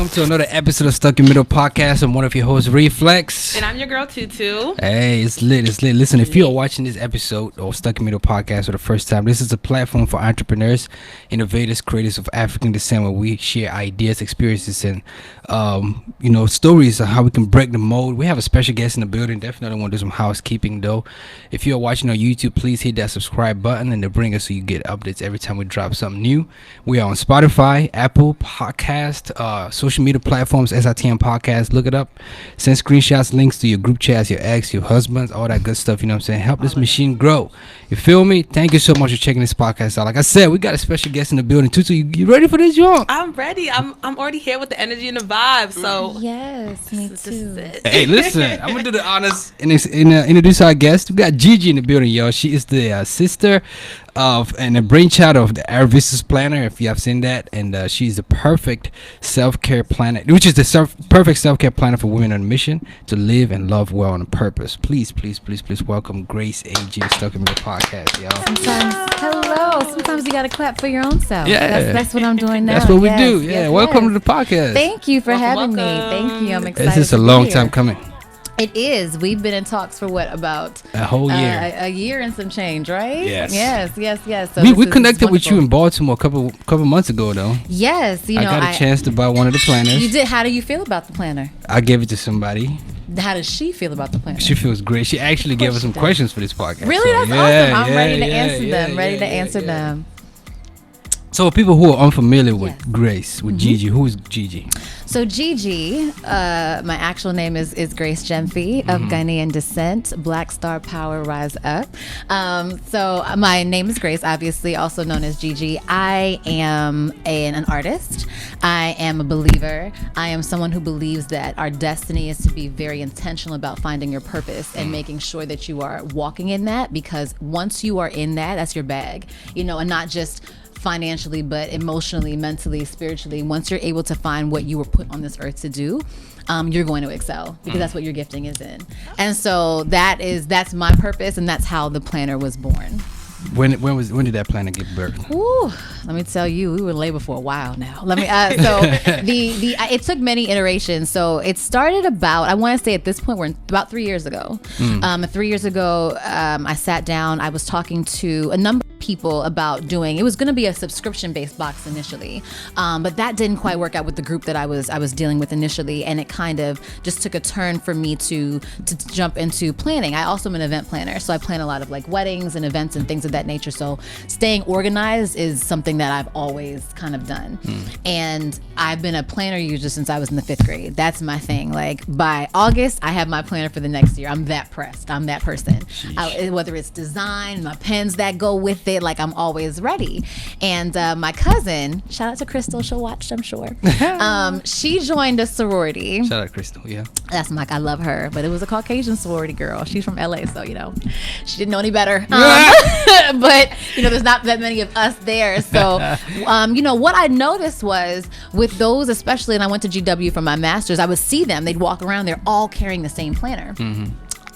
welcome to another episode of Stuck in Middle Podcast. I'm one of your hosts, Reflex. And I'm your girl, Tutu. Hey, it's lit, it's lit. Listen, if you are watching this episode of Stuck in Middle Podcast for the first time, this is a platform for entrepreneurs, innovators, creators of African descent, where we share ideas, experiences, and stories on how we can break the mold. We have a special guest in the building. Definitely want to do some housekeeping, though. If you are watching on YouTube, please hit that subscribe button and to bring us so you get updates every time we drop something new. We are on Spotify, Apple Podcast, social media platforms, SITM Podcast. Look it up. Send screenshots, links to your group chats, your ex, your husbands, all that good stuff. You know what I'm saying? Help this machine grow. You feel me? Thank you so much for checking this podcast out. Like I said, we got a special guest in the building. Tutu, you ready for this, y'all? I'm ready. I'm already here with the energy and the vibe. So yes, me too. Hey, listen, I'm gonna do the honors and introduce our guest. We got Gigi in the building, y'all. She is the sister of and a brainchild of the Arrivista's planner, if you have seen that, and she's the perfect self-care planner, which is the perfect self-care planner for women on a mission to live and love well on purpose. Please welcome Grace A.G. Stuck in the podcast, y'all. Sometimes you gotta clap for your own self. Yeah, that's what I'm doing now. That's what we do. Yeah, welcome to the podcast. Thank you for having me. Thank you. I'm excited. This is a long time coming. It is. We've been in talks for about a whole year, a year and some change, right? Yes. So we connected with you in Baltimore a couple months ago, though. Yes, I got a chance to buy one of the planners. You did. How do you feel about the planner? I gave it to somebody. How does she feel about the planner? She feels great. She actually gave us some questions for this podcast. Really? That's awesome. I'm ready to answer them. Ready to answer them. So people who are unfamiliar with Grace, with Gigi, who is Gigi? So Gigi, my actual name is Grace Jemfi of Ghanaian descent. Black Star Power, rise up. So my name is Grace, obviously, also known as Gigi. I am an artist. I am a believer. I am someone who believes that our destiny is to be very intentional about finding your purpose and making sure that you are walking in that, because once you are in that, that's your bag, and not just financially, but emotionally, mentally, spiritually. Once you're able to find what you were put on this earth to do, you're going to excel, because that's what your gifting is in. And so that's my purpose, and that's how the planner was born. When did that planner get birthed? Ooh, let me tell you, we were in labor for a while now. It took many iterations. So it started about, I want to say at this point, we're about 3 years ago. 3 years ago, I sat down, I was talking to a number of people about it was going to be a subscription-based box initially, but that didn't quite work out with the group that I was dealing with initially, and it kind of just took a turn for me to jump into planning. I also am an event planner, so I plan a lot of like weddings and events and things of that nature. So staying organized is something that I've always kind of done. And I've been a planner user since I was in the 5th grade. That's my thing. Like by August, I have my planner for the next year. I'm that pressed. I'm that person. Whether it's design, my pens that go with it, like I'm always ready. And my cousin, shout out to Crystal, she'll watch, I'm sure. She joined a sorority. Shout out Crystal, yeah. That's I love her, but it was a Caucasian sorority girl. She's from LA, so she didn't know any better. But there's not that many of us there. So what I noticed was with those especially, and I went to GW for my master's, I would see them, they'd walk around, they're all carrying the same planner.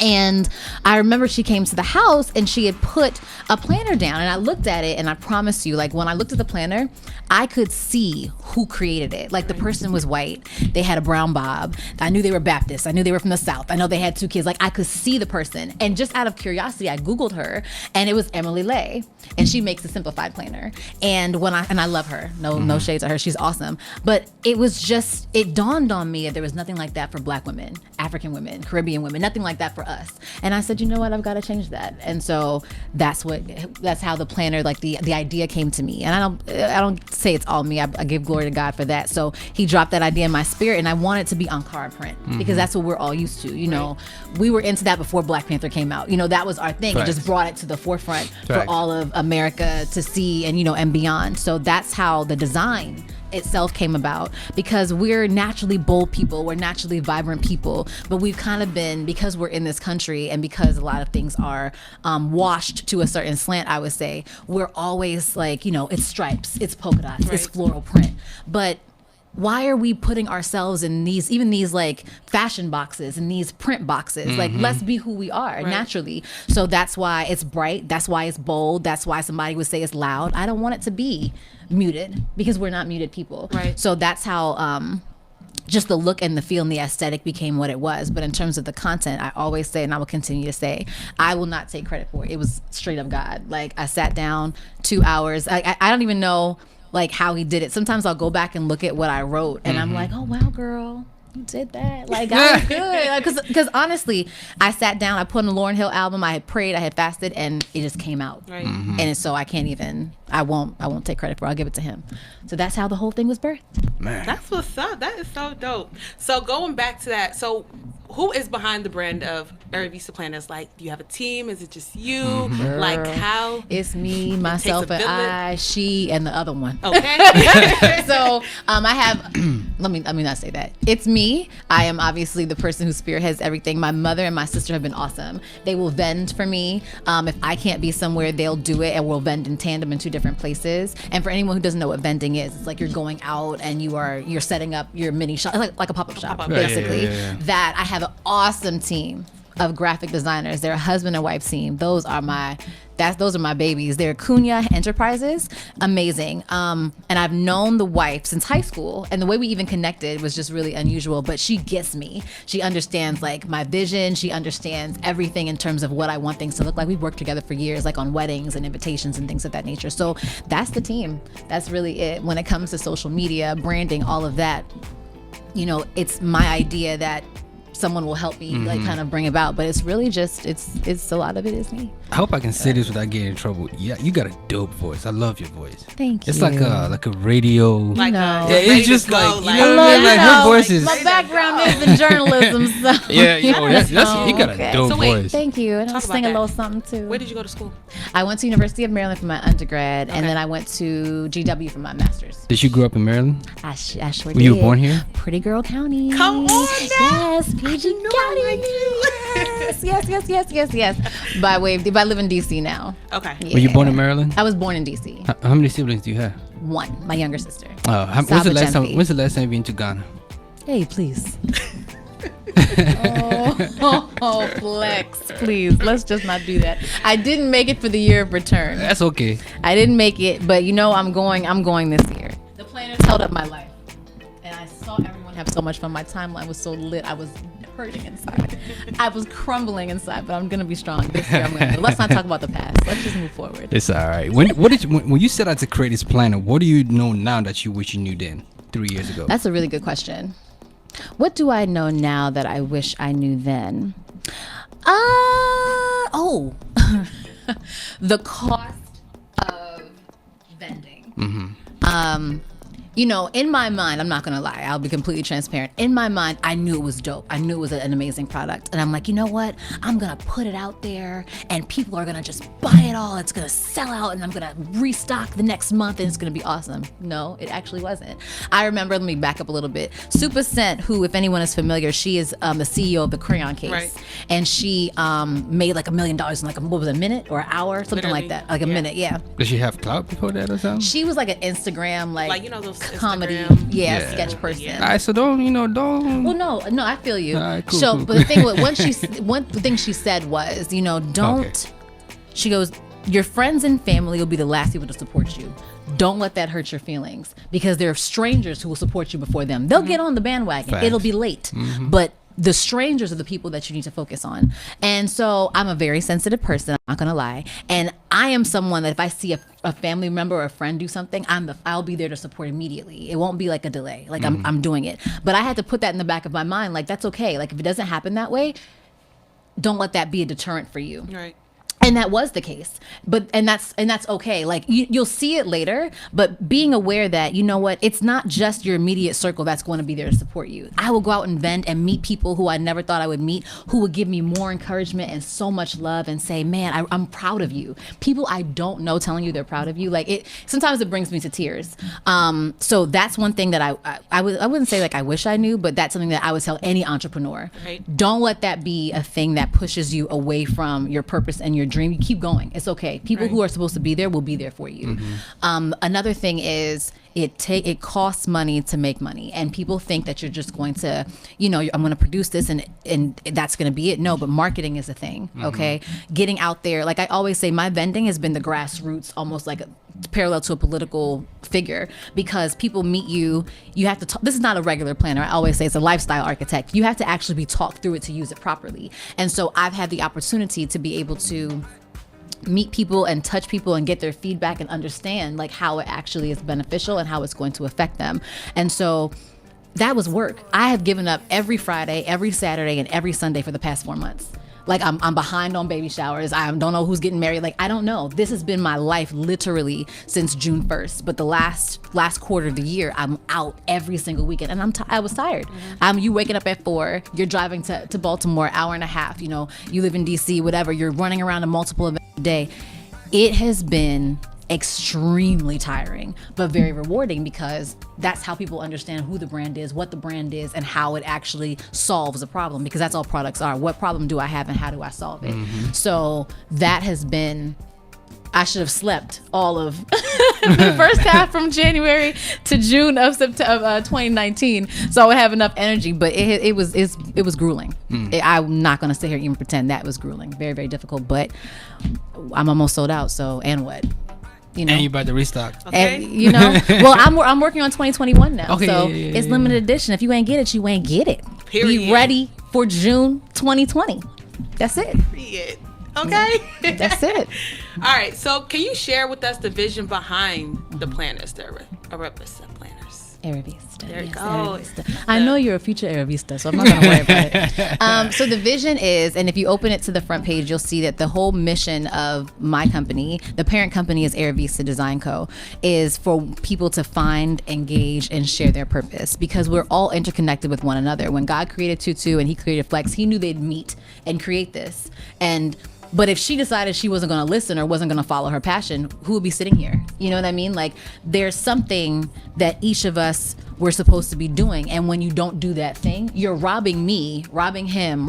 And I remember she came to the house and she had put a planner down, and I looked at it, and I promise you, like when I looked at the planner, I could see who created it. Like the person was white, they had a brown bob, I knew they were Baptist, I knew they were from the South, I know they had 2 kids, like I could see the person. And just out of curiosity, I Googled her, and it was Emily Lay, and she makes a simplified planner. And I love her, no shades at her, she's awesome. But it dawned on me that there was nothing like that for Black women, African women, Caribbean women, nothing like that for us. And I said, you know what, I've got to change that. And so that's how the planner, like the idea came to me. And I don't say it's all me. I give glory to God for that. So he dropped that idea in my spirit, and I want it to be on card print, because that's what we're all used to. We were into that before Black Panther came out. That was our thing. Right. It just brought it to the forefront for all of America to see and beyond. So that's how the design itself came about, because we're naturally bold people, we're naturally vibrant people, but we've kind of been, because we're in this country and because a lot of things are washed to a certain slant, I would say, we're always like, it's stripes, it's polka dots, it's floral print. But why are we putting ourselves in these like fashion boxes and these print boxes? Like, let's be who we are naturally. So that's why it's bright, that's why it's bold, that's why somebody would say it's loud. I don't want it to be muted, because we're not muted people. So that's how just the look and the feel and the aesthetic became what it was. But in terms of the content, I always say, and I will continue to say, I will not take credit for it. It was straight up God. Like, I sat down 2 hours. I don't even know like how he did it. Sometimes I'll go back and look at what I wrote and I'm like, oh wow, girl, you did that. Like, I was good. Because honestly, I sat down, I put on the Lauryn Hill album, I had prayed, I had fasted, and it just came out. Right. And so I can't even, I won't take credit for it. I'll give it to him. So that's how the whole thing was birthed. Man. That's what's up. That is so dope. So going back to that, so who is behind the brand of Arrivista Planners? Like, do you have a team? Is it just you? Like, how? It's me, myself, and I, she, and the other one. Okay. So I have, let me not say that. It's me. I am obviously the person who spearheads everything. My mother and my sister have been awesome. They will vend for me. If I can't be somewhere, they'll do it, and we'll vend in tandem in 2 different places. And for anyone who doesn't know what vending is, it's like you're going out and you're setting up your mini shop, like a pop-up shop, basically. Yeah. That I have an awesome team of graphic designers. They're a husband and wife team. Those are my babies. They're Cunha Enterprises. Amazing. And I've known the wife since high school, and the way we even connected was just really unusual, but she gets me. She understands like my vision. She understands everything in terms of what I want things to look like. We've worked together for years, like on weddings and invitations and things of that nature. So that's the team. That's really it. When it comes to social media, branding, all of that, you know, it's my idea that someone will help me like kind of bring about, but it's really just it's a lot of it is me. I hope I can say this without getting in trouble. Yeah, you got a dope voice. I love your voice. Thank you. It's like a radio. Like, No. Yeah, ready it's to just go, like, you like, know what I mean? Like, her voice is. my background is in journalism, so Yeah, you know, that's you got a Okay. dope So wait, voice. Thank you, and I'll Talk about sing a that. little something too. where did you go to school? I went to University of Maryland for my undergrad, Okay. and then I went to GW for my master's. Did you grow up in Maryland? I sure Were did. you born here? Pretty Girl County. Come on now. Yes, PG know County. I like Yes. But I live in DC now. Okay. Yeah. Were you born in Maryland? I was born in DC. How many siblings do you have? One, my younger sister. When's the last time? When's the last time you've been to Ghana? Hey, please. oh, flex, please. Let's just not do that. I didn't make it for the year of return. That's okay. I didn't make it, but you know I'm going this year. The planners held up my life, and I saw everyone have so much fun. My timeline was so lit. I was hurting inside. I was crumbling inside, but I'm gonna be strong this year. Let's not talk about the past. Let's just move forward. It's all right. When you set out to create this planner, what do you know now that you wish you knew then, 3 years ago? That's a really good question. What do I know now that I wish I knew then? The cost of vending. You know, in my mind, I'm not gonna lie, I'll be completely transparent. In my mind, I knew it was dope. I knew it was an amazing product. And I'm like, you know what? I'm gonna put it out there and people are gonna just buy it all. It's gonna sell out and I'm gonna restock the next month and it's gonna be awesome. No, it actually wasn't. I remember, let me back up a little bit. Super Scent, who, if anyone is familiar, she is the CEO of the Crayon Case. Right. And she made like $1 million in like, what was it, a minute or an hour? Something like Literally, that. Like a minute, yeah. Did she have clout before that or something? She was like an Instagram, like you know those comedy, Instagram- yeah, sketch person. Yeah. All right, so don't. Well, no, I feel you. All right, cool, so, cool, but the thing, one thing she said was, you know, don't. Okay. She goes, your friends and family will be the last people to support you. Don't let that hurt your feelings because there are strangers who will support you before them. They'll get on the bandwagon. Facts. It'll be late, but the strangers are the people that you need to focus on. And so I'm a very sensitive person, I'm not gonna lie. And I am someone that if I see a family member or a friend do something, I'll be there to support immediately. It won't be like a delay. Like I'm doing it. But I had to put that in the back of my mind. Like, that's okay. Like, if it doesn't happen that way, don't let that be a deterrent for you. Right. And that was the case, and that's okay. Like you'll see it later, but being aware that, you know what, it's not just your immediate circle that's going to be there to support you. I will go out and vend and meet people who I never thought I would meet, who would give me more encouragement and so much love and say, man, I'm proud of you. People I don't know telling you they're proud of you, like it. Sometimes it brings me to tears. So that's one thing that I wouldn't say like I wish I knew, but that's something that I would tell any entrepreneur. Right. Don't let that be a thing that pushes you away from your purpose and your dream. You keep going. It's okay. People who are supposed to be there will be there for you. Another thing is it costs money to make money, and people think that you're just going to, I'm going to produce this and that's going to be it. No, but marketing is a thing. Okay, getting out there, like I always say, my vending has been the grassroots, almost like parallel to a political figure, because people meet you have to talk. This is not a regular planner. I always say it's a lifestyle architect. You have to actually be talked through it to use it properly. And so I've had the opportunity to be able to meet people and touch people and get their feedback and understand like how it actually is beneficial and how it's going to affect them. And so that was work. I have given up every Friday, every Saturday, and every Sunday for the past 4 months. Like I'm behind on baby showers. I don't know who's getting married. Like I don't know. This has been my life literally since June 1st. But the last quarter of the year, I'm out every single weekend, and I was tired. You waking up at 4, you're driving to Baltimore, hour and a half. You live in DC, whatever. You're running around to multiple events a day. It has been extremely tiring, but very rewarding, because that's how people understand who the brand is, what the brand is, and how it actually solves a problem, because that's all products are. What problem do I have and how do I solve it? So that has been, I should have slept all of the first half from January to June of September 2019, so I would have enough energy. But it was grueling. I'm not going to sit here and even pretend that was grueling. Very, very difficult. But I'm almost sold out. So, and what? And you about to restock. Okay. And, well, I'm working on 2021 now. Okay, so it's limited edition. If you ain't get it, you ain't get it. Period. Be ready for June 2020. That's it. Period. Okay. That's it. All right. So can you share with us the vision behind the planners, the Arrivista planners? Arrivista. There you go. Arrivista. I know you're a future Arrivista, so I'm not going to worry about it. So the vision is, and if you open it to the front page, you'll see that the whole mission of my company, the parent company is Arrivista Design Co., is for people to find, engage, and share their purpose, because we're all interconnected with one another. When God created Tutu and he created Flex, he knew they'd meet and create this. But if she decided she wasn't going to listen or wasn't going to follow her passion, who would be sitting here? You know what I mean? Like, there's something that each of us were supposed to be doing. And when you don't do that thing, you're robbing me, robbing him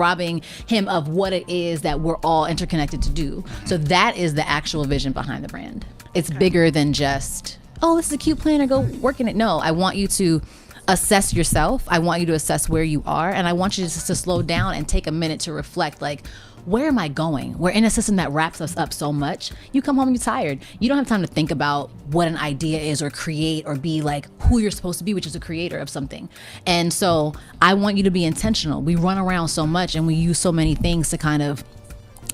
of what it is that we're all interconnected to do. So that is the actual vision behind the brand. It's bigger than just, oh, this is a cute planner, go work in it. No, I want you to assess yourself. I want you to assess where you are. And I want you to slow down and take a minute to reflect, like, where am I going? We're in a system that wraps us up so much. You come home, you're tired. You don't have time to think about what an idea is or create or be like who you're supposed to be, which is a creator of something. And so I want you to be intentional. We run around so much and we use so many things to kind of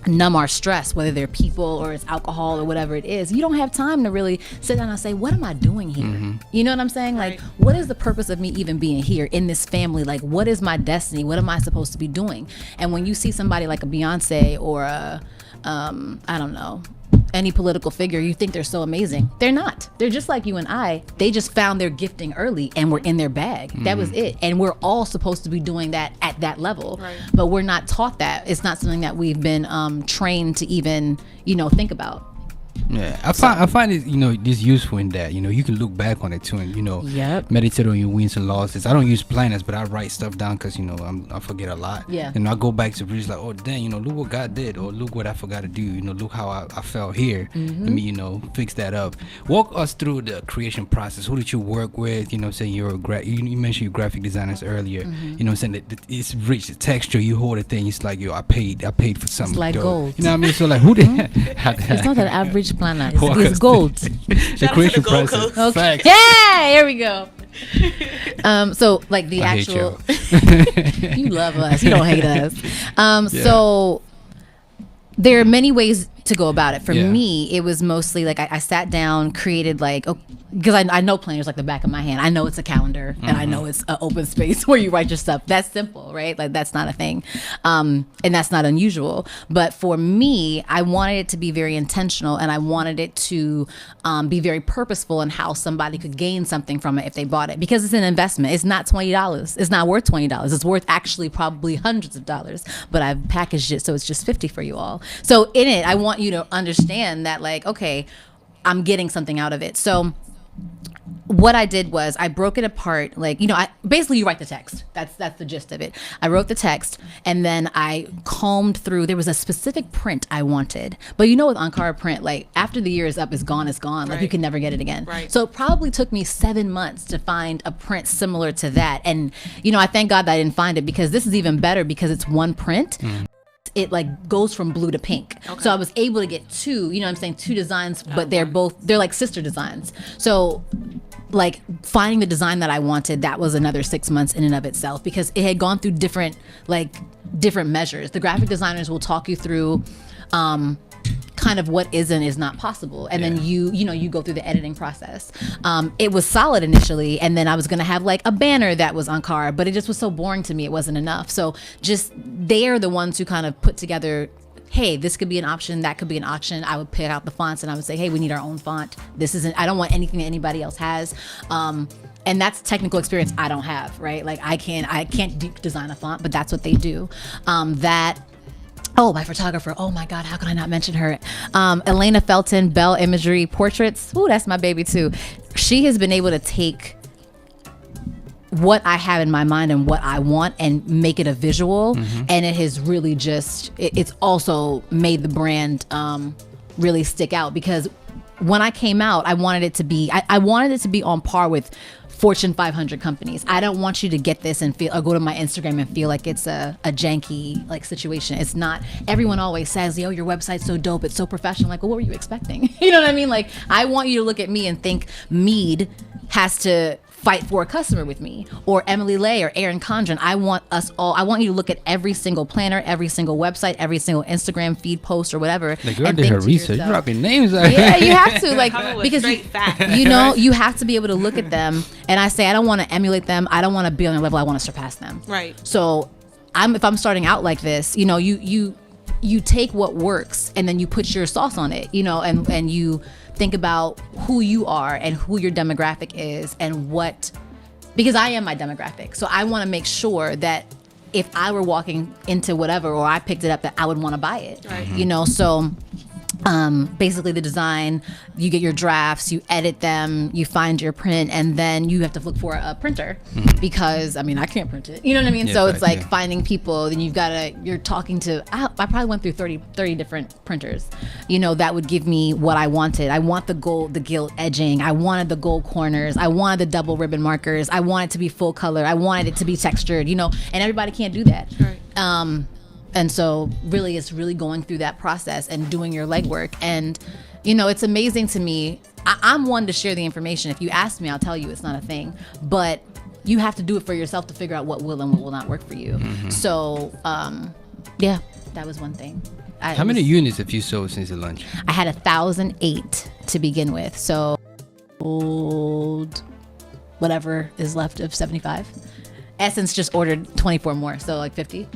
numb our stress, whether they're people or it's alcohol or whatever it is. You don't have time to really sit down and say, what am I doing here? You know what I'm saying? Like, what is the purpose of me even being here in this family? Like, what is my destiny? What am I supposed to be doing? And when you see somebody like a Beyonce or a, I don't know, any political figure, you think they're so amazing. They're not. They're just like you and I. They just found their gifting early and were in their bag. That was it. And we're all supposed to be doing that at that level. Right. But we're not taught that. It's not something that we've been trained to even, think about. Yeah, I find it, just useful in that, you can look back on it too and, meditate on your wins and losses. I don't use planners, but I write stuff down because, I forget a lot. Yeah. And I go back to read like, oh, dang, look what God did, or look what I forgot to do, look how I felt here. Let me, fix that up. Walk us through the creation process. Who did you work with? Saying you mentioned your graphic designers earlier. Saying that it's rich, the texture, you hold the thing, it's like, I paid for something. It's like dope. Gold. You know what I mean? So like, who did? It's not an average planner. It's gold. The creation process. Okay. Yeah, here we go. So like the actual you love us, you don't hate us. So there are many ways to go about it. For me, it was mostly like I sat down, created like, because I know planners like the back of my hand. I know it's a calendar and I know it's an open space where you write your stuff. That's simple, right? Like that's not a thing. And that's not unusual. But for me, I wanted it to be very intentional and I wanted it to be very purposeful in how somebody could gain something from it if they bought it, because it's an investment. It's not $20. It's not worth $20. It's worth actually probably hundreds of dollars, but I've packaged it so it's just $50 for you all. So in it, I want you to understand that like, okay, I'm getting something out of it. So what I did was I broke it apart. Like, you know, basically you write the text. That's the gist of it. I wrote the text and then I combed through. There was a specific print I wanted. But you know, with Ankara print, like after the year is up, it's gone, it's gone. Like you can never get it again. Right. So it probably took me 7 months to find a print similar to that. And, you know, I thank God that I didn't find it, because this is even better because it's one print. It like goes from blue to pink. Okay. So I was able to get two, you know what I'm saying, two designs, but they're like sister designs. So like finding the design that I wanted, that was another 6 months in and of itself, because it had gone through different measures. The graphic designers will talk you through kind of what is and is not possible, and then you go through the editing process. It was solid initially, and then I was gonna have like a banner that was Ankara, but it just was so boring to me, it wasn't enough. So just they're the ones who kind of put together, hey, this could be an option, that could be an option. I would pick out the fonts and I would say, hey, we need our own font. I don't want anything that anybody else has. And that's technical experience I don't have, right? Like I can't design a font, but that's what they do. My photographer. Oh my God, how can I not mention her? Elena Felton, Bell Imagery Portraits. Ooh, that's my baby too. She has been able to take what I have in my mind and what I want and make it a visual. And it has really it's also made the brand really stick out, because when I came out, I wanted it to be on par with Fortune 500 companies. I don't want you to get this and feel, or go to my Instagram and feel like it's a janky like situation. It's not. Everyone always says, yo, your website's so dope, it's so professional. Like, well, what were you expecting? You know what I mean? Like, I want you to look at me and think Mead has to fight for a customer with me, or Emily Lay or Aaron Condren. I want you to look at every single planner, every single website, every single Instagram feed post or whatever. The girl did her research. You're dropping names out. Yeah, you have to, like, because you have to be able to look at them. And I say, I don't want to emulate them. I don't want to be on their level. I want to surpass them. Right. So if I'm starting out like this, you know, you take what works and then you put your sauce on it, you know, and you think about who you are and who your demographic is and because I am my demographic. So I want to make sure that if I were walking into whatever, or I picked it up, that I would want to buy it, right. You know? So basically the design, you get your drafts, you edit them, you find your print, and then you have to look for a printer, because I mean, I can't print it, you know what I mean? So it's like finding people, then you're talking to, I probably went through 30 different printers, you know, that would give me what I wanted. I want the gilt edging, I wanted the gold corners, I wanted the double ribbon markers, I wanted it to be full color, I wanted it to be textured, you know, and everybody can't do that. Right. And so really, it's really going through that process and doing your legwork. And, you know, it's amazing to me. I'm one to share the information. If you ask me, I'll tell you it's not a thing. But you have to do it for yourself to figure out what will and what will not work for you. So, that was one thing. How many units have you sold since the launch? I had 1,008 to begin with. So, whatever is left of 75. Essence just ordered 24 more, so like 50.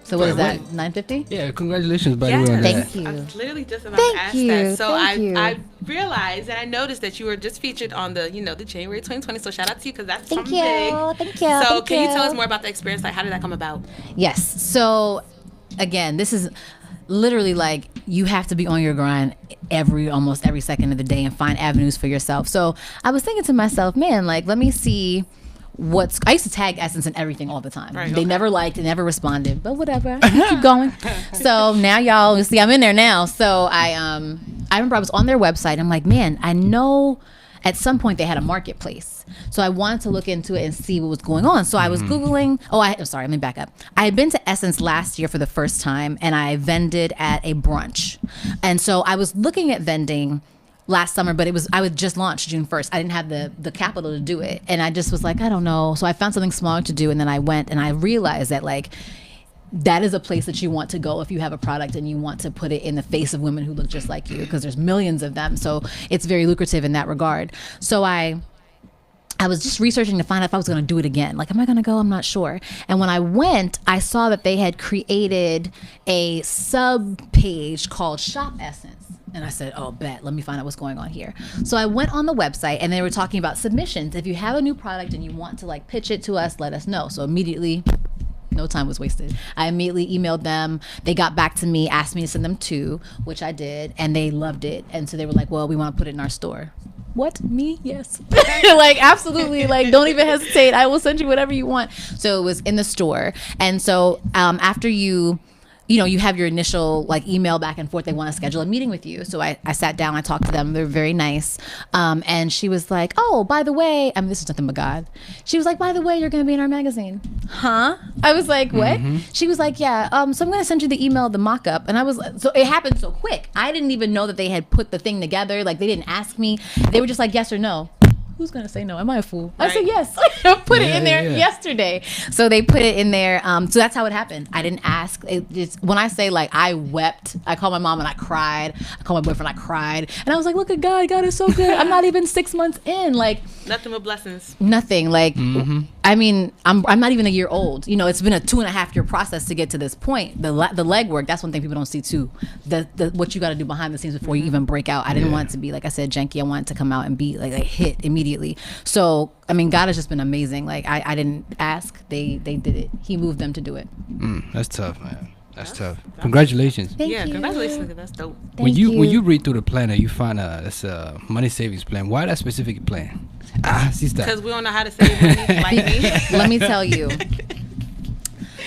So what is that, 950? Yeah, congratulations, by the way. On Thank that. you. I was literally just about to ask that. So I realized and I noticed that you were just featured on the January 2020. So shout out to you, because that's something big. Thank you. So can you tell us more about the experience? Like, how did that come about? Yes. So again, this is literally like, you have to be on your grind almost every second of the day and find avenues for yourself. So I was thinking to myself, man, like, let me see I used to tag Essence and everything all the time. Right, they never liked, never responded, but whatever. Keep going. So now y'all see I'm in there now. So I remember I was on their website. I'm like, man, I know at some point they had a marketplace. So I wanted to look into it and see what was going on. So I was Googling. Sorry, let me back up. I had been to Essence last year for the first time, and I vended at a brunch. And so I was looking at vending last summer, but I would just launch June 1st. I didn't have the capital to do it. And I just was like, I don't know. So I found something smaller to do. And then I went and I realized that, like, that is a place that you want to go if you have a product and you want to put it in the face of women who look just like you, because there's millions of them. So it's very lucrative in that regard. So I was just researching to find out if I was going to do it again. Like, am I going to go? I'm not sure. And when I went, I saw that they had created a sub page called Shop Essence. And I said, oh, bet, let me find out what's going on here. So I went on the website and they were talking about submissions. If you have a new product and you want to like pitch it to us, let us know. So immediately, no time was wasted. I immediately emailed them. They got back to me, asked me to send them 2, which I did, and they loved it. And so they were like, well, we want to put it in our store. What, me? Yes. Like, absolutely. Like, don't even hesitate. I will send you whatever you want. So it was in the store. And so after you have your initial like email back and forth, they want to schedule a meeting with you. So I sat down, I talked to them. They're very nice. And she was like, oh, by the way, I mean, this is nothing but God. She was like, by the way, you're going to be in our magazine. Huh? I was like, what? She was like, yeah. So I'm going to send you the email, the mock-up. And I was, so it happened so quick. I didn't even know that they had put the thing together. Like, they didn't ask me. They were just like, yes or no. Who's gonna say no? Am I a fool? Right. I said yes. Put it in there yesterday. So they put it in there. So that's how it happened. I didn't ask. When I say like I wept, I called my mom and I cried. I called my boyfriend, I cried, and I was like, "Look at God. God is so good. I'm not even 6 months in. Like nothing but blessings. Nothing. Like I mean, I'm not even a year old. You know, it's been a 2.5 year process to get to this point. The legwork. That's one thing people don't see too. The what you got to do behind the scenes before you even break out. I didn't want it to be like I said, janky. I wanted to come out and be like hit immediately. So I mean, God has just been amazing. Like I didn't ask, they did it. He moved them to do it. That's tough, man. That's tough. Congratulations. Thank you. Congratulations. That's dope. When you read through the planner, you find it's a money savings plan. Why that specific plan? Sister. Because we don't know how to save money like me. Let me tell you.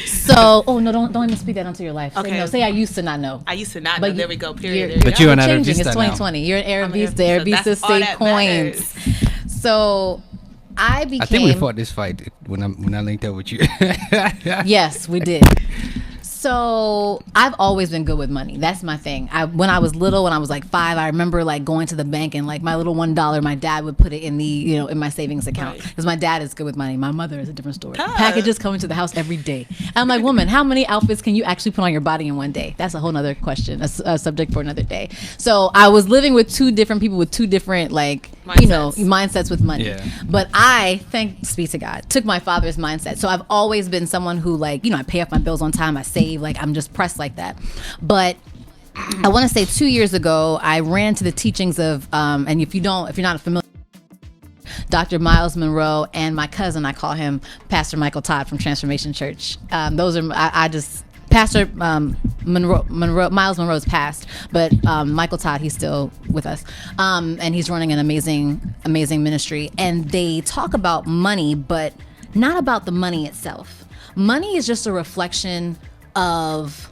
So, no, don't even speak that into your life. Okay. Say I used to not know. I used to not know. There we go. Period. But you're an changing. Arrivista It's 2020. now. You're an Arrivista. Arrivista state points. So I became. I think we fought this fight when I linked up with you. Yes, we did. So I've always been good with money. That's my thing. When I was little, when I was like 5, I remember like going to the bank and like my little $1, my dad would put it in the, in my savings account because my dad is good with money. My mother is a different story. Packages coming to the house every day. I'm like, woman, how many outfits can you actually put on your body in one day? That's a whole nother question, a subject for another day. So I was living with 2 different people with 2 different like, mindsets with money. Yeah. But I, thanks be to God, took my father's mindset. So I've always been someone who like, I pay off my bills on time. I save. Like I'm just pressed like that. But I want to say 2 years ago, I ran into the teachings of, and if you're not familiar, Dr. Miles Monroe and my cousin, I call him Pastor Michael Todd from Transformation Church. Those are, Pastor Miles Monroe's passed, but Michael Todd, he's still with us, and he's running an amazing ministry. And they talk about money, but not about the money itself. Money is just a reflection of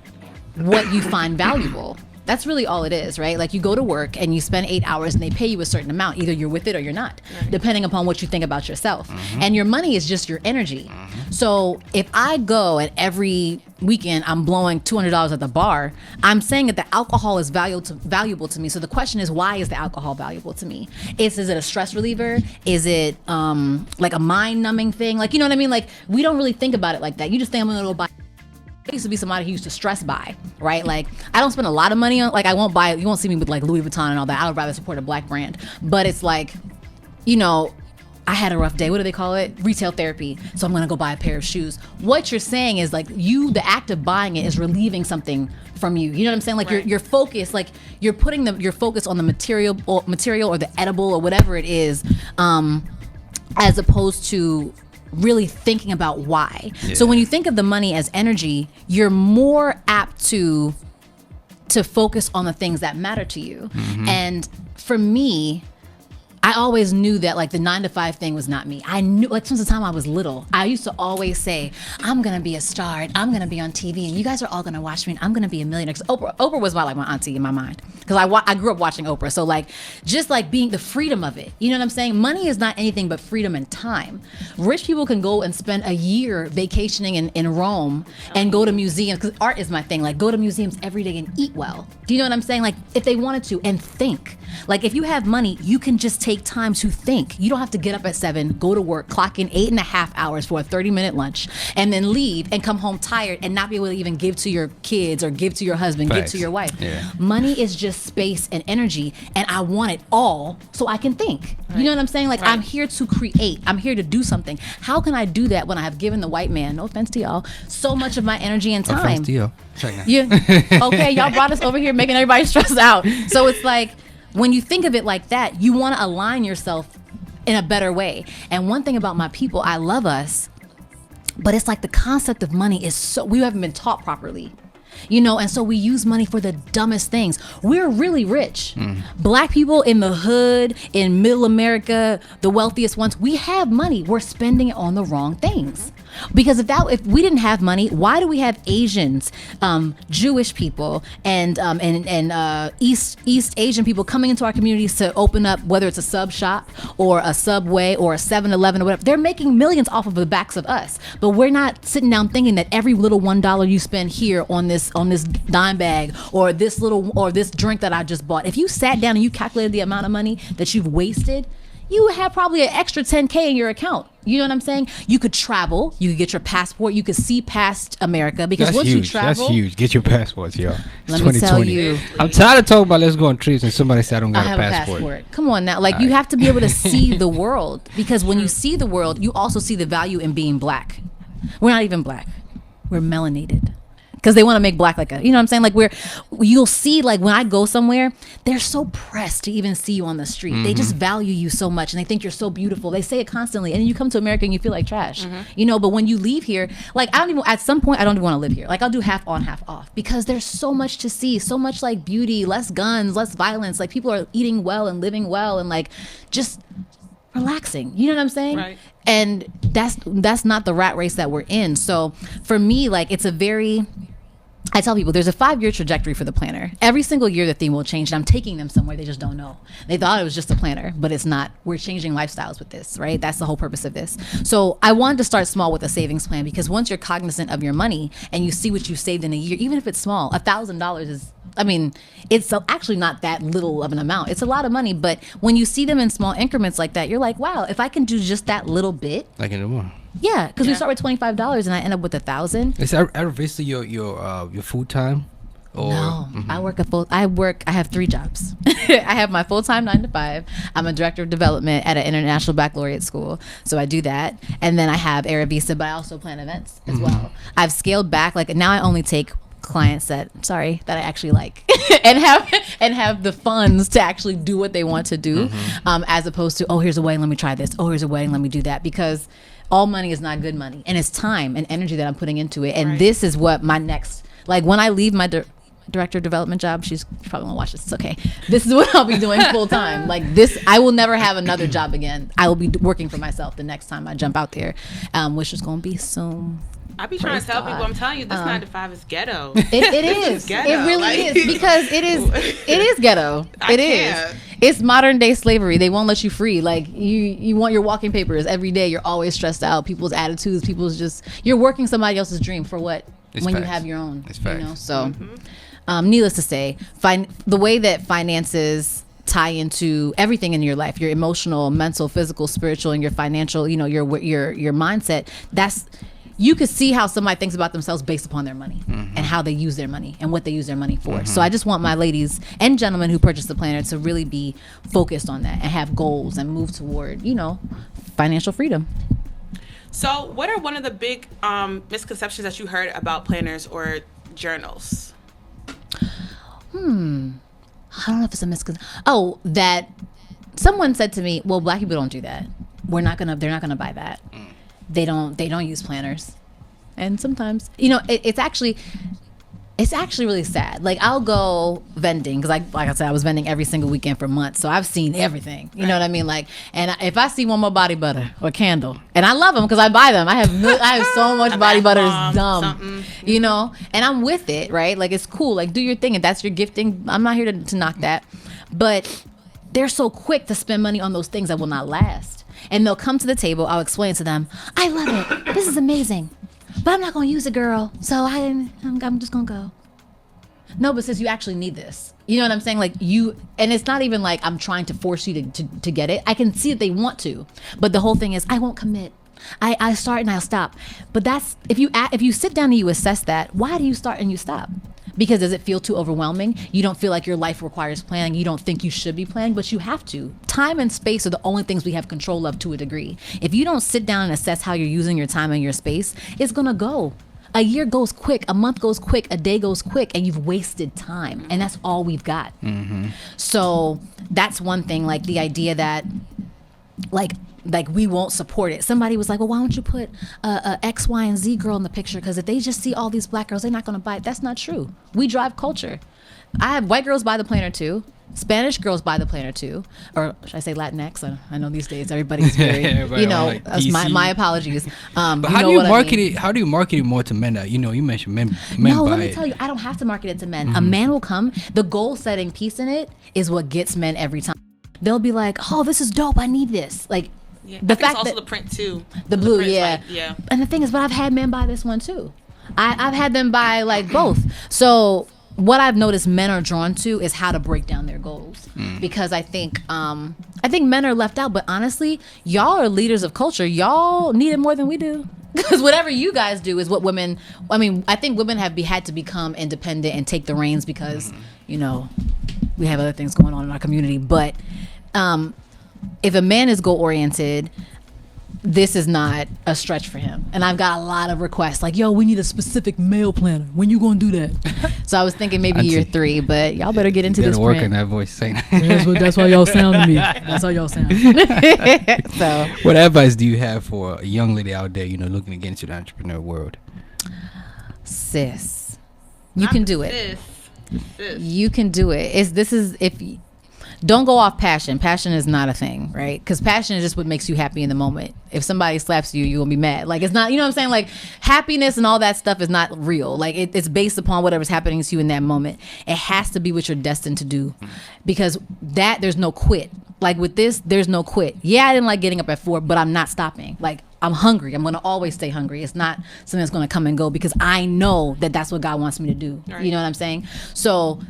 what you find valuable. That's really all it is, right? Like you go to work and you spend 8 hours and they pay you a certain amount. Either you're with it or you're not, depending upon what you think about yourself. And your money is just your energy. So if I go and every weekend I'm blowing $200 at the bar, I'm saying that the alcohol is valuable to me. So the question is, why is the alcohol valuable to me? Is it a stress reliever? Is it like a mind numbing thing? Like, you know what I mean? Like we don't really think about it like that. You just think I'm gonna go buy. I used to be somebody who used to stress buy, right? Like I don't spend a lot of money on, like I won't buy, you won't see me with like Louis Vuitton and all that. I would rather support a black brand. But it's like, I had a rough day. What do they call it? Retail therapy. So I'm going to go buy a pair of shoes. What you're saying is like the act of buying it is relieving something from you. You know what I'm saying? Like your focus, like you're putting your focus on the material or the edible or whatever it is, as opposed to really thinking about why. So when you think of the money as energy, you're more apt to focus on the things that matter to you. And for me, I always knew that like the 9-to-5 thing was not me. I knew, like since the time I was little, I used to always say, I'm gonna be a star and I'm gonna be on TV and you guys are all gonna watch me and I'm gonna be a millionaire. Cause Oprah was my auntie in my mind. Cause I grew up watching Oprah. So like, just like being the freedom of it. You know what I'm saying? Money is not anything but freedom and time. Rich people can go and spend a year vacationing in Rome and go to museums. Cause art is my thing. Like go to museums every day and eat well. Do you know what I'm saying? Like if they wanted to and think. Like if you have money, you can just take time to think. You don't have to get up at 7, go to work, clock in 8.5 hours for a 30-minute lunch, and then leave and come home tired and not be able to even give to your kids or give to your husband, give to your wife. Money is just space and energy, and I want it all so I can think. You know what I'm saying? Like I'm here to create. I'm here to do something. How can I do that when I have given the white man, no offense to y'all, so much of my energy and time? Offense to you. Yeah. Okay, y'all brought us over here making everybody stress out. So it's like, when you think of it like that, you want to align yourself in a better way. And one thing about my people, I love us, but it's like the concept of money is we haven't been taught properly. And so we use money for the dumbest things. We're really rich. Black people in the hood, in middle America, the wealthiest ones, we have money. We're spending it on the wrong things. Because if we didn't have money, why do we have Asians, Jewish people, and East Asian people coming into our communities to open up, whether it's a sub shop or a Subway or a 7-Eleven or whatever? They're making millions off of the backs of us, but we're not sitting down thinking that every little $1 you spend here on this dime bag or this drink that I just bought, if you sat down and you calculated the amount of money that you've wasted, you would have probably an extra $10K in your account. You know what I'm saying? You could travel. You could get your passport. You could see past America because that's once huge. you travel, that's huge. Get your passports, yo. Let me tell you. I'm tired of talking about let's go on trips and somebody said I don't got a passport. Come on now, you have to be able to see the world, because when you see the world, you also see the value in being black. We're not even black. We're melanated. Because they want to make black you know what I'm saying? You'll see, when I go somewhere, they're so pressed to even see you on the street. They just value you so much and they think you're so beautiful. They say it constantly. And then you come to America and you feel like trash, but when you leave here, at some point, I don't even want to live here. I'll do half on, half off, because there's so much to see, so much beauty, less guns, less violence. People are eating well and living well and just relaxing. You know what I'm saying? Right. And that's not the rat race that we're in. So for me, it's a very... I tell people there's a 5-year trajectory for the planner. Every single year the theme will change, and I'm taking them somewhere they just don't know. They thought it was just a planner, but it's not. We're changing lifestyles with this, right? That's the whole purpose of this. So I wanted to start small with a savings plan, because once you're cognizant of your money and you see what you saved in a year, even if it's small, $1,000 is, it's actually not that little of an amount. It's a lot of money, but when you see them in small increments like that, you're like, wow, if I can do just that little bit. I can do more. Yeah, because we start with $25 and I end up with $1,000. Is Arrivista your full time? No, I have 3 jobs. I have my full-time 9 to 5. I'm a director of development at an international baccalaureate school, so I do that. And then I have Arrivista, but I also plan events as well. I've scaled back. Now I only take clients that I actually like and have the funds to actually do what they want to do, as opposed to, here's a wedding, let me try this. Here's a wedding, let me do that. Because all money is not good money, and it's time and energy that I'm putting into it. And this is what my next, when I leave my director of development job, she's probably gonna watch this. It's okay. This is what I'll be doing full time. I will never have another job again. I will be working for myself the next time I jump out there, which is gonna be soon. I be trying to tell people, I'm telling you, this 9 to 5 is ghetto. It is. Ghetto. It really is, because it is ghetto. It is. It's modern day slavery. They won't let you free. You want your walking papers every day. You're always stressed out. People's attitudes. You're working somebody else's dream for what? It's when facts. you have your own. It's facts. So, needless to say, the way that finances tie into everything in your life, your emotional, mental, physical, spiritual, and your financial, your mindset, you could see how somebody thinks about themselves based upon their money and how they use their money and what they use their money for. So I just want my ladies and gentlemen who purchase the planner to really be focused on that and have goals and move toward, financial freedom. So what are one of the big misconceptions that you heard about planners or journals? I don't know if it's a misconception. That someone said to me, well, Black people don't do that. They're not gonna buy that. They don't use planners. And sometimes, it's actually really sad. I'll go vending, because like I said, I was vending every single weekend for months, so I've seen everything. You know what I mean? And if I see one more body butter or candle, and I love them because I buy them. I have so much body butter, it's dumb. And I'm with it, right? It's cool. Do your thing, and that's your gifting. I'm not here to knock that, but they're so quick to spend money on those things that will not last. And they'll come to the table. I'll explain to them, I love it. This is amazing. But I'm not going to use it, girl. So I'm just going to go. No, but sis, you actually need this. You know what I'm saying? And it's not even I'm trying to force you to get it. I can see that they want to. But the whole thing is, I won't commit. I start and I'll stop. But that's, if you sit down and you assess that, why do you start and you stop? Because does it feel too overwhelming? You don't feel like your life requires planning. You don't think you should be planning, but you have to. Time and space are the only things we have control of to a degree. If you don't sit down and assess how you're using your time and your space, it's gonna go. A year goes quick, a month goes quick, a day goes quick, and you've wasted time. And that's all we've got. So that's one thing, the idea that like we won't support it. Somebody was like, well, why don't you put a X, Y, and Z girl in the picture? Because if they just see all these black girls, they're not going to buy it. That's not true. We drive culture. I have white girls buy the planner too. Spanish girls buy the planner too, or should I say Latinx? I know these days everybody's very, like my apologies. But how do you market it? How do you market it more to men? You mentioned men. No, let me tell you, I don't have to market it to men. A man will come. The goal setting piece in it is what gets men every time. They'll be like, "Oh, this is dope. I need this." Like the fact also the print too. The blue, yeah. Yeah. And the thing is, but I've had men buy this one too. I've had them buy like both. So what I've noticed men are drawn to is how to break down their goals, because I think men are left out. But honestly, y'all are leaders of culture. Y'all need it more than we do, because whatever you guys do is what women. I mean, I think women have had to become independent and take the reins because we have other things going on in our community. But if a man is goal oriented, this is not a stretch for him. And I've got a lot of requests like, yo, we need a specific male planner. When you gonna do that? So I was thinking maybe year 3, but y'all better get into this print. Work on that voice saying that's why y'all sound to me. That's how y'all sound. So what advice do you have for a young lady out there, looking to get into the entrepreneur world? Sis, you can do it. Sis. You can do it. Don't go off passion. Passion is not a thing, right? Because passion is just what makes you happy in the moment. If somebody slaps you, you'll be mad. Like, it's not, you know what I'm saying? Like, happiness and all that stuff is not real. Like, it's based upon whatever's happening to you in that moment. It has to be what you're destined to do. Because there's no quit. Like, with this, there's no quit. Yeah, I didn't like getting up at 4, but I'm not stopping. Like, I'm hungry. I'm going to always stay hungry. It's not something that's going to come and go, because I know that that's what God wants me to do. Right. You know what I'm saying? So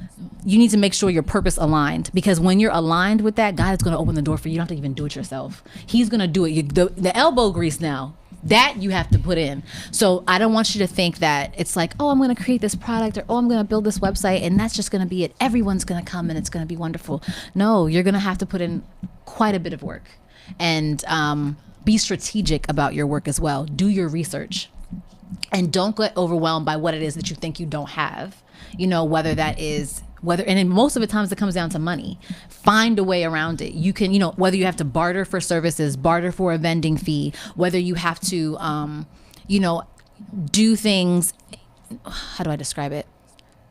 you need to make sure you're purpose aligned, because when you're aligned with that, God is going to open the door for you. You don't have to even do it yourself. He's going to do it. The elbow grease now, that you have to put in. So I don't want you to think that it's like, oh, I'm going to create this product, or oh, I'm going to build this website, and that's just going to be it. Everyone's going to come and it's going to be wonderful. No, you're going to have to put in quite a bit of work, and be strategic about your work as well. Do your research, and don't get overwhelmed by what it is that you think you don't have. Whether that is and in most of the times it comes down to money. Find a way around it. You can, whether you have to barter for services, barter for a vending fee, whether you have to, do things. How do I describe it?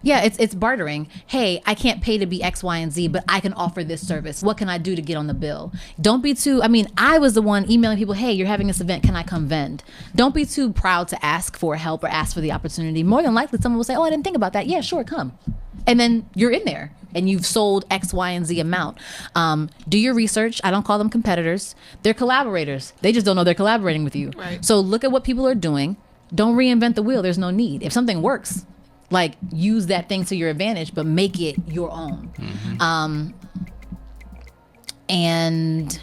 Yeah, it's bartering. Hey, I can't pay to be X, Y, and Z, but I can offer this service. What can I do to get on the bill? Don't be too, I was the one emailing people, hey, you're having this event, can I come vend? Don't be too proud to ask for help or ask for the opportunity. More than likely, someone will say, oh, I didn't think about that. Yeah, sure, come. And then you're in there and you've sold X, Y, and Z amount. Do your research. I don't call them competitors. They're collaborators. They just don't know they're collaborating with you. Right. So look at what people are doing. Don't reinvent the wheel. There's no need. If something works, like, use that thing to your advantage, but make it your own. And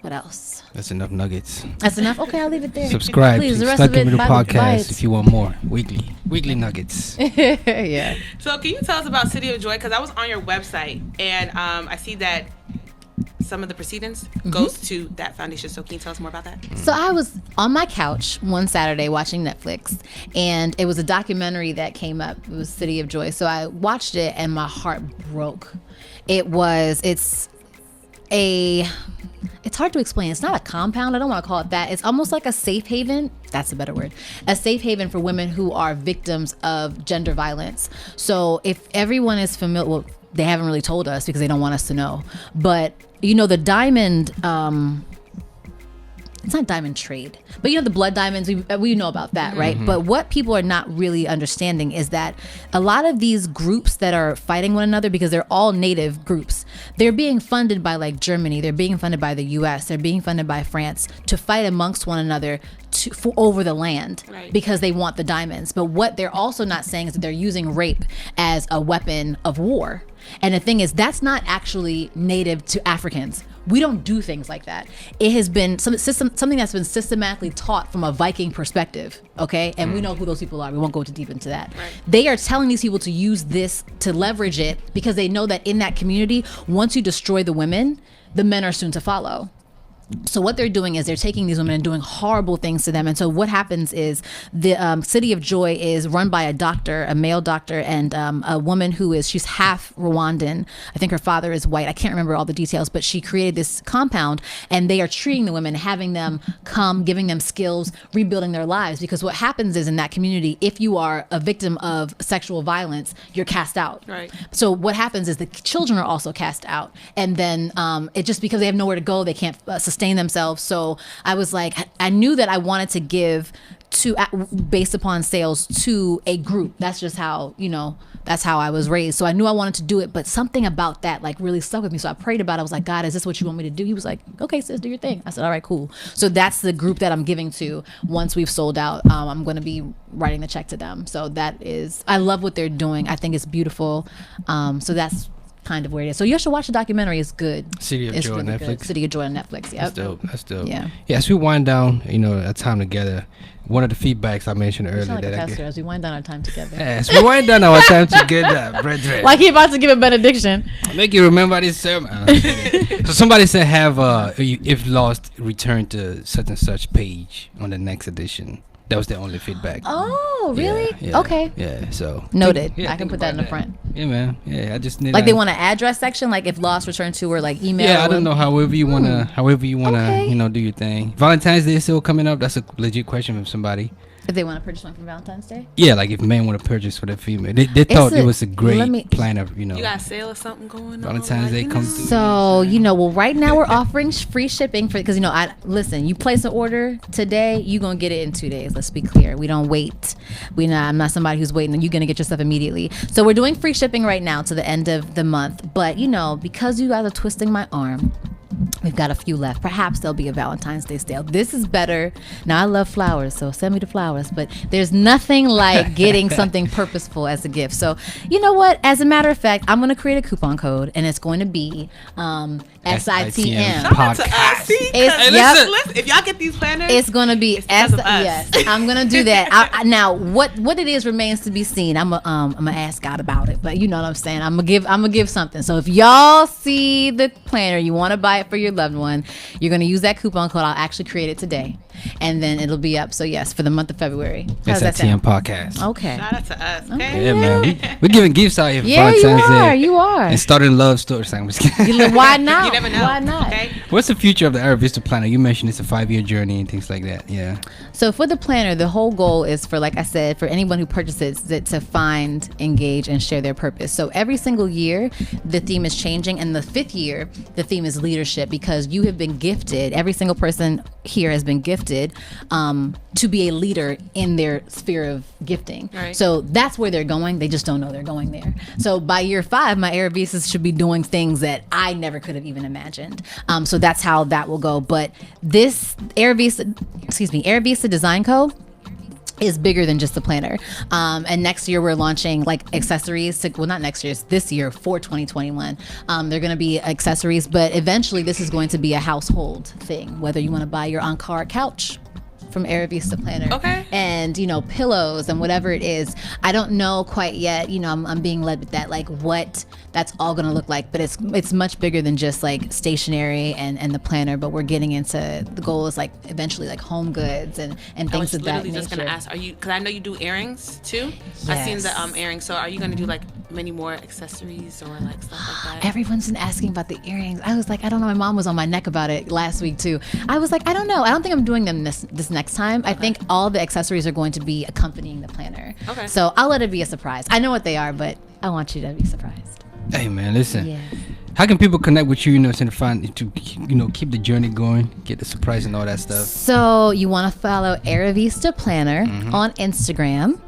what else? That's enough nuggets. That's enough? Okay, I'll leave it there. Subscribe. Please, the rest of it, podcast if you want more. Weekly nuggets. Yeah. So can you tell us about City of Joy? Because I was on your website, and I see that some of the proceedings goes to that foundation. So can you tell us more about that? So I was on my couch one Saturday watching Netflix, and it was a documentary that came up. It was City of Joy. So I watched it and my heart broke. It's hard to explain. It's not a compound. I don't want to call it that. It's almost like a safe haven. That's a better word. A safe haven for women who are victims of gender violence. So if everyone is familiar, well, they haven't really told us because they don't want us to know. But, the diamond, it's not diamond trade, but the blood diamonds, we know about that, right? But what people are not really understanding is that a lot of these groups that are fighting one another, because they're all native groups, they're being funded by like Germany, they're being funded by the US, they're being funded by France to fight amongst one another over the land, right, because they want the diamonds. But what they're also not saying is that they're using rape as a weapon of war. And the thing is, that's not actually native to Africans. We don't do things like that. It has been something that's been systematically taught from a Viking perspective, okay? And we know who those people are. We won't go too deep into that. Right. They are telling these people to use this to leverage it, because they know that in that community, once you destroy the women, the men are soon to follow. So what they're doing is they're taking these women and doing horrible things to them. And so what happens is the City of Joy is run by a doctor, a male doctor, and a woman she's half Rwandan. I think her father is white. I can't remember all the details, but she created this compound, and they are treating the women, having them come, giving them skills, rebuilding their lives. Because what happens is in that community, if you are a victim of sexual violence, you're cast out. Right. So what happens is the children are also cast out. And then it just because they have nowhere to go, they can't sustain themselves. So I was like, I knew that I wanted to give based upon sales to a group. That's just how, that's how I was raised. So I knew I wanted to do it, but something about that like really stuck with me. So I prayed about it. I was like, God, is this what you want me to do? He was like, okay, sis, do your thing. I said, all right, cool. So that's the group that I'm giving to. Once we've sold out, I'm going to be writing the check to them. So I love what they're doing. I think it's beautiful. So that's kind of where it is. So you should watch the documentary. It's good. City of Joy on Netflix. Good. City of Joy on Netflix. Yeah, That's dope. Yeah. As we wind down, our time together. One of the feedbacks I mentioned earlier like that a pastor, as we wind down our time together. As we wind down our time together, brethren. Like he about to give a benediction. Make you remember this sermon. So somebody said, if lost, return to such and such page on the next edition. That was the only feedback. Oh, really? Yeah, okay. Yeah, so. Noted. I can put that in the front. Yeah, man. Yeah, I just need they want an address section, like if lost, return to, or like email. Yeah, I don't know. However you wanna, okay. Do your thing. Valentine's Day is still coming up. That's a legit question from somebody. If they want to purchase one for Valentine's Day? Yeah, like if men want to purchase for their female. They thought it was a great plan of, You got a sale or something going on? Valentine's Day comes through. So, right now we're offering free shipping because, listen, you place an order today, you're going to get it in 2 days. Let's be clear. We don't wait. I'm not somebody who's waiting, and you're going to get your stuff immediately. So we're doing free shipping right now to the end of the month. But, because you guys are twisting my arm, we've got a few left. Perhaps there'll be a Valentine's Day sale. This is better. Now, I love flowers, so send me the flowers. But there's nothing like getting something purposeful as a gift. So, you know what? As a matter of fact, I'm going to create a coupon code, and it's going to be SITM. Shout out to us. Listen, if y'all get these planners, it's going to be yes. I'm going to do that. Now, what it is remains to be seen. I'm gonna ask God about it, but you know what I'm saying. I'm gonna give something. So if y'all see the planner, you want to buy it for your loved one, you're going to use that coupon code. I'll actually create it today, and then it'll be up. So yes, for the month of February. SITM podcast. Okay. Shout out to us. Okay. Yeah, man. We're giving gifts out here for yeah, Valentine's you are. And starting love stories. I'm just kidding. Why not? You never know. Why not? Okay. What's the future of the Arrivista planner? You mentioned it's a 5-year journey and things like that. Yeah. So for the planner, the whole goal is for, like I said, for anyone who purchases it to find, engage, and share their purpose. So every single year, the theme is changing. And the 5th year, the theme is leadership, because you have been gifted. Every single person here has been gifted to be a leader in their sphere of gifting. Right. So that's where they're going. They just don't know they're going there. So by year 5, my Arrivistas should be doing things that I never could have even imagined. So that's how that will go. But this Arrivista Design Co. is bigger than just the planner. And next year we're launching like accessories not next year, it's this year for 2021. They're going to be accessories, but eventually this is going to be a household thing, whether you want to buy your on-card couch from Arrivista Planner. Okay. And, pillows and whatever it is. I don't know quite yet. I'm being led with that, like what that's all going to look like. But it's much bigger than just like stationery and the planner. But we're getting into, the goal is like eventually like home goods and things of that nature. I was literally just going to ask, because I know you do earrings too. Yes. I've seen the earrings. So are you going to do like many more accessories or like stuff like that? Everyone's been asking about the earrings. I was like, I don't know. My mom was on my neck about it last week too. I was like, I don't know. I don't think I'm doing them this next time. Okay. I think all the accessories are going to be accompanying the planner. Okay. So I'll let it be a surprise. I know what they are, but I want you to be surprised. Hey man, listen. Yeah. How can people connect with you, to keep the journey going, get the surprise and all that stuff? So you want to follow Arrivista Planner on Instagram,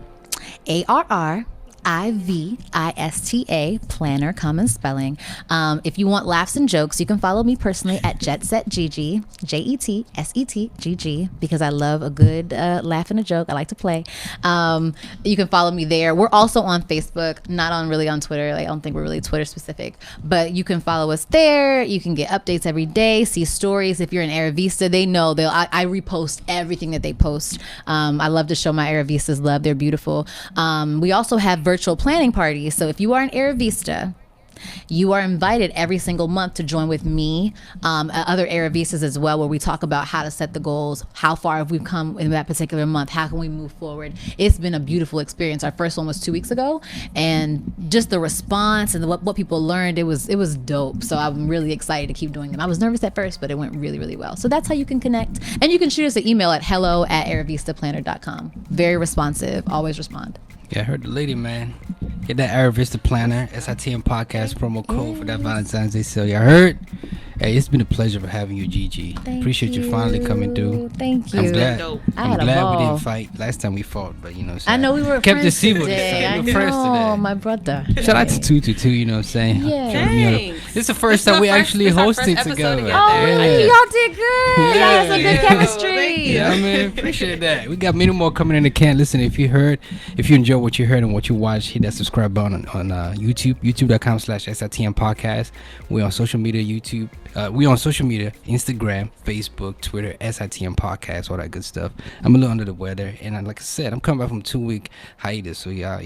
ARRIVISTA Planner, common spelling. If you want laughs and jokes, you can follow me personally at JetSetGG, JetSetGG, because I love a good laugh and a joke. I like to play. You can follow me there. We're also on Facebook, not really on Twitter. I don't think we're really Twitter specific, but you can follow us there. You can get updates every day, see stories. If you're an Arrivista, they know I repost everything that they post. I love to show my Arrivistas love. They're beautiful. We also have virtual planning parties. So if you are an Arrivista You are invited every single month to join with me, other Arrivistas as well, where we talk about how to set the goals, how far have we come in that particular month, how can we move forward. It's been a beautiful experience. Our first one was 2 weeks ago, and just the response and what people learned, it was dope. So I'm really excited to keep doing them. I was nervous at first, but it went really, really well. So that's how you can connect. And you can shoot us an email at hello@arivistaplanner.com. Very responsive. Always respond. Yeah, I heard the lady, man. Get that Arrivista Planner, SITM Podcast promo code for that Valentine's Day sale. Y'all heard? Hey, it's been a pleasure for having you, Gigi. Appreciate you finally coming through. Thank you. I'm glad. I had I'm glad a ball. we didn't fight last time we fought, but you know what I I'm saying? know we were kept friends the today. I we were friends know, today. my brother. Shout out to 222, you know what I'm saying? Yeah. Thanks. This is the first time we actually hosted together. Oh, Yeah. y'all did good. Y'all had some good Yeah. chemistry. Yeah, man, appreciate that. We got many more coming in the can. Listen, if you enjoyed what you heard and what you watched, hit that subscribe button on YouTube, youtube.com/SITM podcast. We on social media, Instagram, Facebook, Twitter, SITM podcast, all that good stuff. I'm a little under the weather, and like I said, I'm coming back from 2-week hiatus, so y'all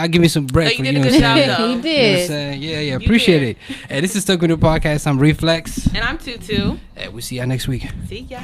give me some break. Oh, you for, did a know good what I'm job, saying? though. He You know what I'm did. saying? Yeah, appreciate it. Hey, this is Stuck with the Podcast. I'm Reflex. And I'm Tutu. Hey, we'll see y'all next week. See ya.